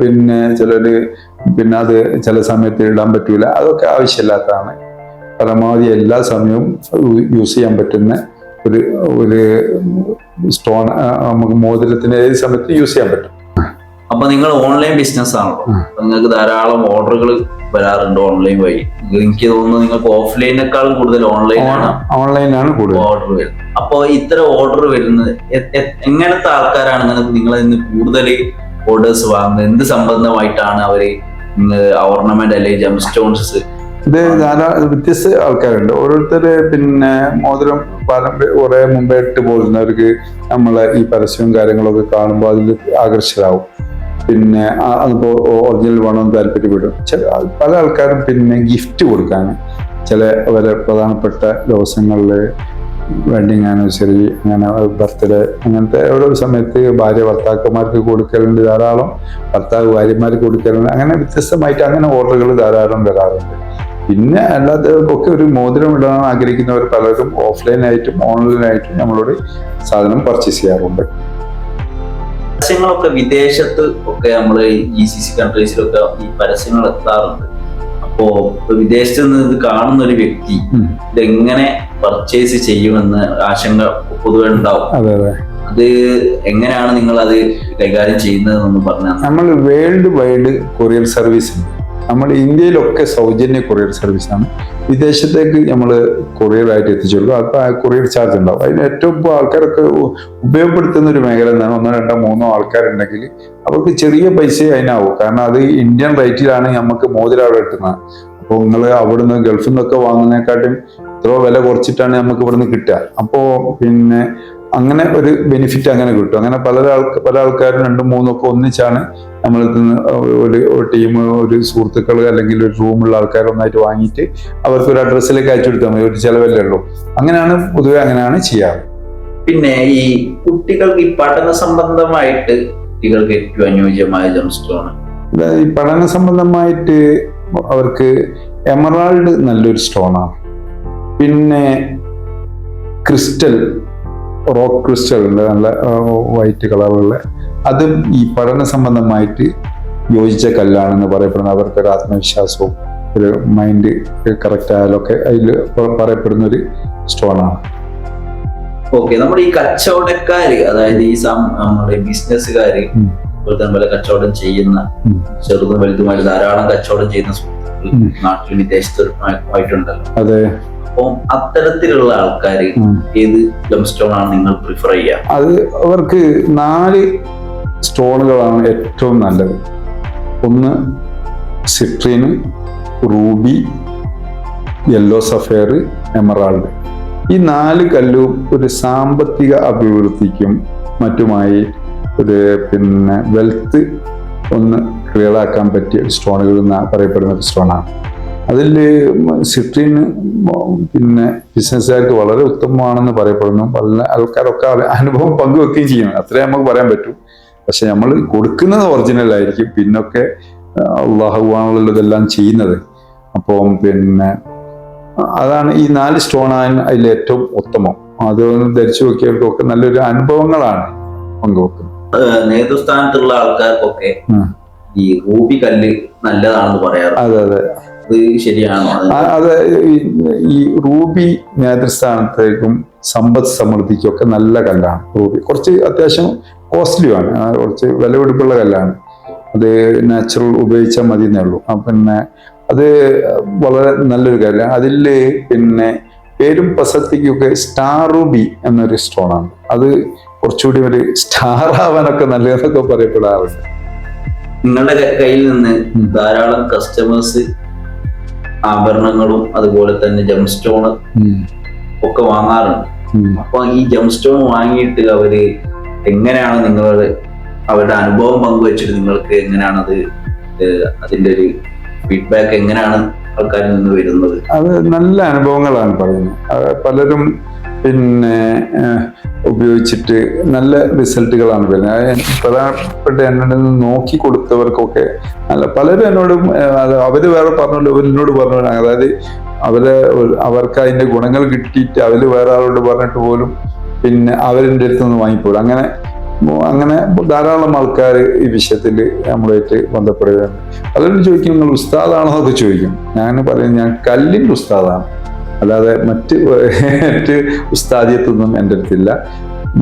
പിന്നെ ചിലര് അത് ചില സമയത്ത് ഇടാൻ പറ്റൂല, അതൊക്കെ ആവശ്യമില്ലാത്തതാണ്. പരമാവധി എല്ലാ സമയവും യൂസ് ചെയ്യാൻ പറ്റുന്ന ഒരു സ്റ്റോൺ നമുക്ക് മോതിരത്തിന് ഏത് സമയത്ത് യൂസ് ചെയ്യാൻ പറ്റും. അപ്പൊ നിങ്ങൾ ഓൺലൈൻ ബിസിനസ് ആണല്ലോ, നിങ്ങൾക്ക് ധാരാളം ഓർഡറുകൾ വരാറുണ്ട് ഓൺലൈൻ വഴി. എനിക്ക് തോന്നുന്നു നിങ്ങൾക്ക് ഓഫ്ലൈനേക്കാളും കൂടുതൽ ഓൺലൈനാണ് കൂടുതൽ ഓർഡർ വരുന്നത്. അപ്പൊ ഇത്തരം ഓർഡർ വരുന്നത് എങ്ങനത്തെ ആൾക്കാരാണ് നിങ്ങളിൽ നിന്ന് കൂടുതൽ ഓർഡേഴ്സ് വാങ്ങുന്നത്? എന്ത് സംബന്ധമായിട്ടാണ് അവര് ഓർണമെന്റ് അല്ലെങ്കിൽ ജെം സ്റ്റോൺസ്? ഇത് ധാരാളം വ്യത്യസ്ത ആൾക്കാരുണ്ട്. ഓരോരുത്തര് പിന്നെ മോതിരം കുറെ മുമ്പേ ഇട്ട് പോകുന്നവർക്ക് നമ്മളെ ഈ പരസ്യവും കാര്യങ്ങളൊക്കെ കാണുമ്പോൾ അതിൽ ആകർഷകരാകും. പിന്നെ അതിപ്പോ ഒറിജിനൽ വേണമെന്ന് താല്പര്യപ്പെടും. പല ആൾക്കാരും പിന്നെ ഗിഫ്റ്റ് കൊടുക്കാൻ വരെ പ്രധാനപ്പെട്ട ദിവസങ്ങളിൽ വെഡിങ് ആനിവേഴ്സറി, അങ്ങനെ ബർത്ത്ഡേ, അങ്ങനത്തെ ഓരോ സമയത്ത് ഭാര്യ ഭർത്താക്കന്മാർക്ക് കൊടുക്കലുണ്ട്, ധാരാളം ഭർത്താവ് ഭാര്യമാർക്ക് കൊടുക്കലുണ്ട്. അങ്ങനെ വ്യത്യസ്തമായിട്ട് അങ്ങനെ ഓർഡറുകൾ ധാരാളം വരാറുണ്ട്. പിന്നെ അല്ലാത്തവർക്കൊക്കെ ഒരു മോതിരം ഇടാൻ ആഗ്രഹിക്കുന്നവർ പലരും ഓഫ്ലൈനായിട്ടും ഓൺലൈനായിട്ടും നമ്മളോട് സാധനം പർച്ചേസ് ചെയ്യാറുണ്ട്. പരസ്യങ്ങളൊക്കെ വിദേശത്ത് ഒക്കെ നമ്മൾ GCC കൺട്രീസിലൊക്കെ ഈ പരസ്യങ്ങൾ എത്താറുണ്ട്. അപ്പോ വിദേശത്ത് നിന്ന് ഇത് കാണുന്ന ഒരു വ്യക്തി ഇതെങ്ങനെ പർച്ചേസ് ചെയ്യുമെന്ന് ആശങ്ക പൊതുവെ ഉണ്ടാവും. അത് എങ്ങനെയാണ് നിങ്ങൾ അത് കൈകാര്യം ചെയ്യുന്നതെന്ന് പറഞ്ഞാൽ? നമ്മൾ വേൾഡ് വൈഡ് കൊറിയർ സർവീസ് ഉണ്ട്. നമ്മൾ ഇന്ത്യയിലൊക്കെ സൗജന്യ കൊറിയർ സർവീസാണ്. വിദേശത്തേക്ക് നമ്മൾ കൊറിയറായിട്ട് എത്തിച്ചു കൊടുക്കും. അപ്പോൾ ആ കൊറിയർ ചാർജ് ഉണ്ടാവും. അതിന് ഏറ്റവും ആൾക്കാരൊക്കെ ഉപയോഗപ്പെടുത്തുന്ന ഒരു മേഖല എന്താണ്, 1, 2, 3 ആൾക്കാരുണ്ടെങ്കിൽ അവർക്ക് ചെറിയ പൈസ അതിനാവും. കാരണം അത് ഇന്ത്യൻ റേറ്റിലാണ് നമുക്ക് മോതിരം അവിടെ കിട്ടുന്നത്. അപ്പോൾ നിങ്ങൾ അവിടുന്ന് ഗൾഫിൽ നിന്നൊക്കെ വാങ്ങുന്നതിനെക്കാട്ടും എത്രയോ വില കുറച്ചിട്ടാണ് നമുക്ക് ഇവിടുന്ന് കിട്ടുക. അപ്പോൾ പിന്നെ അങ്ങനെ ഒരു ബെനിഫിറ്റ് അങ്ങനെ കിട്ടും. അങ്ങനെ പല ആൾക്കാരും 2, 3 ഒക്കെ ഒന്നിച്ചാണ് നമ്മളിൽ നിന്ന് ഒരു ടീം, ഒരു സുഹൃത്തുക്കൾ അല്ലെങ്കിൽ ഒരു റൂമുള്ള ആൾക്കാർ ഒന്നായിട്ട് വാങ്ങിയിട്ട് അവർക്ക് ഒരു അഡ്രസ്സിലേക്ക് അയച്ചു കൊടുത്താൽ മതി. ഒരു ചിലവല്ലേ ഉള്ളൂ. അങ്ങനെയാണ് ചെയ്യാറ്. പിന്നെ ഈ കുട്ടികൾക്ക് ഈ പഠന സംബന്ധമായിട്ട് കുട്ടികൾക്ക് ഏറ്റവും അനുയോജ്യമായ ജെം സ്റ്റോൺ, ഈ പഠന സംബന്ധമായിട്ട് അവർക്ക് എമറാൾഡ് നല്ലൊരു സ്റ്റോണാണ്. പിന്നെ ക്രിസ്റ്റൽ, റോക്ക് ക്രിസ്റ്റൽ ഉണ്ട്, നല്ല വൈറ്റ് കളറുള്ള, അതും ഈ പഠന സംബന്ധമായിട്ട് യോജിച്ച കല്ലാണെന്ന് പറയപ്പെടുന്ന, അവർക്കൊരു ആത്മവിശ്വാസവും ഒരു മൈൻഡ് കറക്റ്റ് ആയാലൊക്കെ അതിൽ പറയപ്പെടുന്ന ഒരു സ്റ്റോണാണ്. ഓക്കെ, നമ്മുടെ ഈ കച്ചവടക്കാര്, അതായത് ഈ നമ്മുടെ ബിസിനസ്സുകാര് അതുപോലെ തന്നെ പല കച്ചവടം ചെയ്യുന്ന ചെറുതും വലുതുമായിട്ട് ധാരാളം കച്ചവടം ചെയ്യുന്ന സുഹൃത്തുക്കൾ നാട്ടിൽ വിദേശത്തുമായിട്ടുണ്ടല്ലോ. അതെ. അപ്പം അത്തരത്തിലുള്ള ആൾക്കാർ ഏത് ജം സ്റ്റോൺ ആണ് നിങ്ങൾ പ്രിഫർ ചെയ്യുക? അത് അവർക്ക് 4 സ്റ്റോണുകളാണ് ഏറ്റവും നല്ലത്. ഒന്ന് സിട്രീന്, റൂബി, യെല്ലോ സഫയർ, എമറാൾഡ്. ഈ 4 കല്ലും ഒരു സാമ്പത്തിക അഭിവൃദ്ധിക്കും മറ്റുമായി ഒരു വെൽത്ത് ഒന്ന് ക്ലിയർ ആക്കാൻ പറ്റിയ സ്റ്റോണുകൾ പറയപ്പെടുന്ന ഒരു സ്റ്റോണാണ്. അതിൽ സിട്രീന് ബിസിനസ്സുകാർക്ക് വളരെ ഉത്തമമാണെന്ന് പറയപ്പെടുന്നു. പല ആൾക്കാരൊക്കെ അനുഭവം പങ്കുവെക്കുകയും ചെയ്യണം, അത്രേ നമുക്ക് പറയാൻ പറ്റൂ. പക്ഷെ നമ്മൾ കൊടുക്കുന്നത് ഒറിജിനൽ ആയിരിക്കും, പിന്നൊക്കെ അള്ളാഹുവാണുള്ളത് ഇതെല്ലാം ചെയ്യുന്നത്. അപ്പം അതാണ് ഈ 4 സ്റ്റോണാണ് അതിൽ ഏറ്റവും ഉത്തമം. അതൊന്ന് ധരിച്ചു നോക്കിയവർക്കൊക്കെ നല്ലൊരു അനുഭവങ്ങളാണ് പങ്കുവെക്കുന്നത്. നേതൃസ്ഥാനത്തുള്ള ആൾക്കാർക്കൊക്കെ ഈ റൂബി കല്ല് നല്ലതാണെന്ന് പറയാറ്. അതെ അതെ, അത് ശരിയാണോ? അതെ, ഈ റൂബി നേതൃസ്ഥാനത്തേക്കും സമ്പദ് സമൃദ്ധിക്കും ഒക്കെ നല്ല കല്ലാണ് റൂബി. കുറച്ച് അത്യാവശ്യം കോസ്റ്റ്ലിയാണ്, കുറച്ച് വിലപിടിപ്പുള്ള കല്ലാണ്. അത് നാച്ചുറൽ ഉപയോഗിച്ചാൽ മതി എന്നേ ഉള്ളൂ. അത് വളരെ നല്ലൊരു കല്ലാണ്. അതിൽ പേരും പ്രസക്തിക്കൊക്കെ സ്റ്റാർ റൂബി എന്നൊരു സ്റ്റോണാണ്. അത് കുറച്ചുകൂടി ഒരു സ്റ്റാർ ആവാനൊക്കെ നല്ലതെന്നൊക്കെ പറയപ്പെടാറുണ്ട്. നിങ്ങളുടെ കയ്യിൽ നിന്ന് ധാരാളം കസ്റ്റമേഴ്സ് ആഭരണങ്ങളും അതുപോലെ തന്നെ ജം സ്റ്റോൺ ഒക്കെ വാങ്ങാറുണ്ട്. അപ്പൊ ഈ ജം സ്റ്റോൺ വാങ്ങിയിട്ട് അവര് എങ്ങനെയാണ് അവരുടെ അനുഭവം പങ്കുവെച്ചിട്ട് നിങ്ങൾക്ക് എങ്ങനെയാണത് അതിന്റെ ഒരു ഫീഡ്ബാക്ക് എങ്ങനെയാണ് ആൾക്കാരിൽ നിന്ന് വരുന്നത്? അത് നല്ല അനുഭവങ്ങളാണ് പറയുന്നത്. പലരും ഉപയോഗിച്ചിട്ട് നല്ല റിസൾട്ടുകളാണ് വരുന്നത്. പ്രധാനപ്പെട്ട എന്നോട് നോക്കി കൊടുത്തവർക്കൊക്കെ പലരും എന്നോടും അവര് വേറെ പറഞ്ഞോണ്ട് എന്നോട് പറഞ്ഞു. അതായത് അവർക്ക് അതിന്റെ ഗുണങ്ങൾ കിട്ടിയിട്ട് അവര് വേറെ ആളോട് പറഞ്ഞിട്ട് പോലും അവരിൻ്റെ അടുത്ത് നിന്ന് വാങ്ങിപ്പോലും അങ്ങനെ ധാരാളം ആൾക്കാർ ഈ വിഷയത്തിൽ നമ്മളുമായിട്ട് ബന്ധപ്പെടുകയാണ്. പലരും ചോദിക്കും, നിങ്ങൾ ഉസ്താദാണോ എന്നൊക്കെ ചോദിക്കും. ഞാൻ പറയും, ഞാൻ കല്ലിൻ്റെ ഉസ്താദാണ്, അല്ലാതെ മറ്റ് ഉസ്താദിയത്തൊന്നും എൻ്റെ അടുത്തില്ല.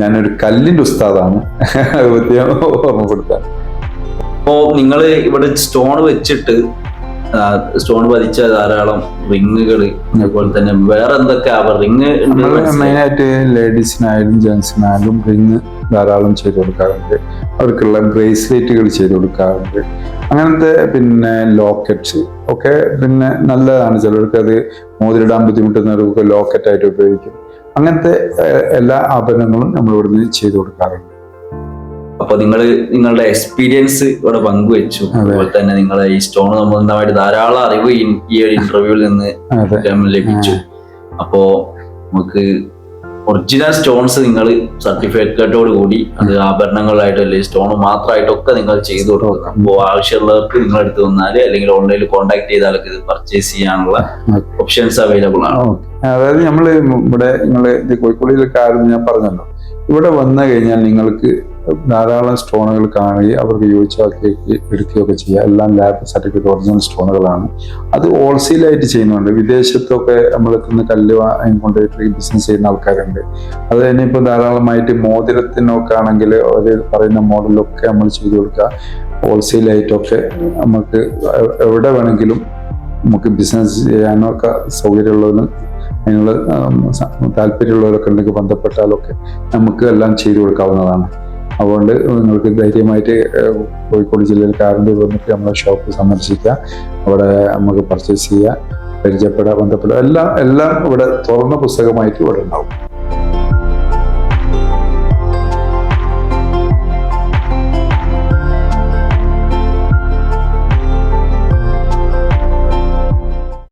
ഞാനൊരു കല്ലിൻ്റെ ഉസ്താദാണ്. ഓർമ്മപ്പെടുത്താൻ. അപ്പോ നിങ്ങൾ ഇവിടെ സ്റ്റോൺ വെച്ചിട്ട് സ്റ്റോൺ പതിച്ച ധാരാളം റിങ്ങുകൾ, അതുപോലെ തന്നെ വേറെ എന്തൊക്കെ റിങ് മെയിനായിട്ട് ലേഡീസിനായാലും ജെന്റ്സിനായാലും റിങ് ധാരാളം ചെയ്ത് കൊടുക്കാറുണ്ട്. അവർക്കുള്ള ബ്രേസ്ലെറ്റുകൾ ചെയ്ത് കൊടുക്കാറുണ്ട്. അങ്ങനത്തെ ലോക്കറ്റ്സ് ഒക്കെ നല്ലതാണ്. ചിലർക്ക് അത് മോതിരിടാൻ ബുദ്ധിമുട്ടുന്നവർക്ക് ലോക്കറ്റായിട്ട് ഉപയോഗിക്കും. അങ്ങനത്തെ എല്ലാ ആഭരണങ്ങളും നമ്മൾ ഇവിടുന്ന് ചെയ്ത് കൊടുക്കാറുണ്ട്. അപ്പൊ നിങ്ങളുടെ എക്സ്പീരിയൻസ് ഇവിടെ പങ്കുവെച്ചു. അതുപോലെ തന്നെ നിങ്ങളെ ഈ സ്റ്റോൺ സംബന്ധമായിട്ട് ധാരാളം അറിവ് ഈ ഒരു ഇന്റർവ്യൂവിൽ നിന്ന് ലഭിച്ചു. അപ്പോ നമുക്ക് ഒറിജിനൽ സ്റ്റോൺസ് നിങ്ങൾ സർട്ടിഫിക്കറ്റോട് കൂടി അത് ആഭരണങ്ങളായിട്ടും അല്ലെങ്കിൽ സ്റ്റോൺ മാത്രമായിട്ടൊക്കെ നിങ്ങൾ ചെയ്തു കൊടുക്കും. അപ്പോൾ ആവശ്യമുള്ളവർക്ക് നിങ്ങളെടുത്ത് വന്നാല് അല്ലെങ്കിൽ ഓൺലൈനിൽ കോൺടാക്ട് ചെയ്താലൊക്കെ ഇത് പർച്ചേസ് ചെയ്യാനുള്ള ഓപ്ഷൻസ് അവൈലബിൾ ആണ്. അതായത് ഇവിടെ കോഴിക്കോടിലൊക്കെ ആരും ഞാൻ പറഞ്ഞല്ലോ, ഇവിടെ വന്നു കഴിഞ്ഞാൽ നിങ്ങൾക്ക് ധാരാളം സ്റ്റോണുകൾ കാണുകയും അവർക്ക് യോജിച്ചാക്കി എടുക്കുകയൊക്കെ ചെയ്യുക. എല്ലാം ലാബ് സർട്ടിഫിക്കറ്റ് ഒറിജിനൽ സ്റ്റോണുകളാണ്. അത് ഹോൾസെയിലായിട്ട് ചെയ്യുന്നുണ്ട്. വിദേശത്തൊക്കെ നമ്മളെത്തുന്ന കല്ല് കൊണ്ടുപോയിട്ട് ബിസിനസ് ചെയ്യുന്ന ആൾക്കാരുണ്ട്. അത് തന്നെ ഇപ്പോൾ ധാരാളമായിട്ട് മോതിരത്തിനൊക്കെ ആണെങ്കിൽ അവർ പറയുന്ന മോഡലൊക്കെ നമ്മൾ ചെയ്തു കൊടുക്കുക. ഹോൾസെയിലായിട്ടൊക്കെ നമുക്ക് എവിടെ വേണമെങ്കിലും നമുക്ക് ബിസിനസ് ചെയ്യാനൊക്കെ സൗകര്യമുള്ളവരും അതിനുള്ള താല്പര്യമുള്ളവരൊക്കെ ഉണ്ടെങ്കിൽ ബന്ധപ്പെട്ടാലൊക്കെ നമുക്ക് എല്ലാം ചെയ്തു കൊടുക്കാവുന്നതാണ്. അതുകൊണ്ട് നിങ്ങൾക്ക് ധൈര്യമായിട്ട് കോഴിക്കോട് ജില്ലയിൽ കാരന്തൂർ വന്നിട്ട് നമ്മളെ ഷോപ്പ് സന്ദർശിക്കുക. അവിടെ നമുക്ക് പർച്ചേസ് ചെയ്യുക, പരിചയപ്പെടുക, ബന്ധപ്പെടുക. എല്ലാം ഇവിടെ തുറന്ന പുസ്തകമായിട്ട് ഇവിടെ ഉണ്ടാവും.